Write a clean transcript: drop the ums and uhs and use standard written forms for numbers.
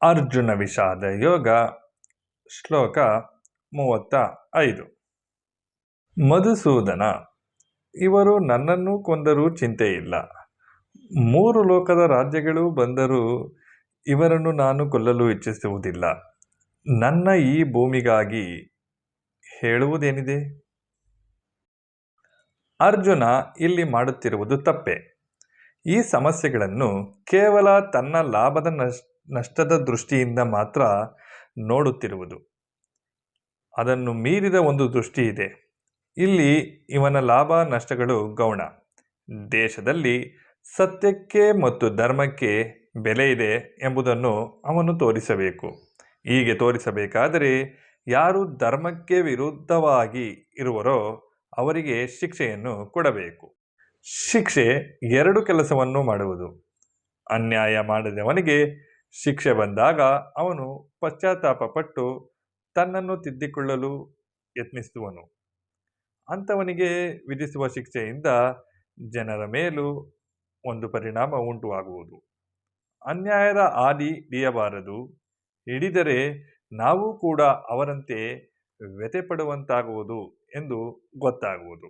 ಅರ್ಜುನ ವಿಷಾದ ಯೋಗ ಶ್ಲೋಕ 35. ಮಧುಸೂದನ, ಇವರು ನನ್ನನ್ನು ಕೊಂದರೂ ಚಿಂತೆಯಿಲ್ಲ. 3 ಲೋಕದ ರಾಜ್ಯಗಳು ಬಂದರೂ ಇವರನ್ನು ನಾನು ಕೊಲ್ಲಲು ಇಚ್ಛಿಸುವುದಿಲ್ಲ. ನನ್ನ ಈ ಭೂಮಿಗಾಗಿ ಹೇಳುವುದೇನಿದೆ? ಅರ್ಜುನ ಇಲ್ಲಿ ಮಾಡುತ್ತಿರುವುದು ತಪ್ಪೆ. ಈ ಸಮಸ್ಯೆಗಳನ್ನು ಕೇವಲ ತನ್ನ ಲಾಭದ ನಷ್ಟದ ದೃಷ್ಟಿಯಿಂದ ಮಾತ್ರ ನೋಡುತ್ತಿರುವುದು. ಅದನ್ನು ಮೀರಿದ ಒಂದು ದೃಷ್ಟಿ ಇದೆ. ಇಲ್ಲಿ ಇವನ ಲಾಭ ನಷ್ಟಗಳು ಗೌಣ. ದೇಶದಲ್ಲಿ ಸತ್ಯಕ್ಕೆ ಮತ್ತು ಧರ್ಮಕ್ಕೆ ಬೆಲೆ ಇದೆ ಎಂಬುದನ್ನು ಅವನು ತೋರಿಸಬೇಕು. ಹೀಗೆ ತೋರಿಸಬೇಕಾದರೆ ಯಾರು ಧರ್ಮಕ್ಕೆ ವಿರುದ್ಧವಾಗಿ ಇರುವರೋ ಅವರಿಗೆ ಶಿಕ್ಷೆಯನ್ನು ಕೊಡಬೇಕು. ಶಿಕ್ಷೆ 2 ಕೆಲಸವನ್ನು ಮಾಡುವುದು. ಅನ್ಯಾಯ ಮಾಡಿದವನಿಗೆ ಶಿಕ್ಷೆ ಬಂದಾಗ ಅವನು ಪಶ್ಚಾತ್ತಾಪಪಟ್ಟು ತನ್ನನ್ನು ತಿದ್ದಿಕೊಳ್ಳಲು ಯತ್ನಿಸುವನು. ಅಂಥವನಿಗೆ ವಿಧಿಸುವ ಶಿಕ್ಷೆಯಿಂದ ಜನರ ಮೇಲೂ ಒಂದು ಪರಿಣಾಮ ಉಂಟುವಾಗುವುದು. ಅನ್ಯಾಯದ ಹಾದಿ ಹಿಡಿಯಬಾರದು. ಹಿಡಿದರೆ ನಾವು ಕೂಡ ಅವರಂತೆ ವ್ಯಥೆಪಡುವಂತಾಗುವುದು ಎಂದು ಗೊತ್ತಾಗುವುದು.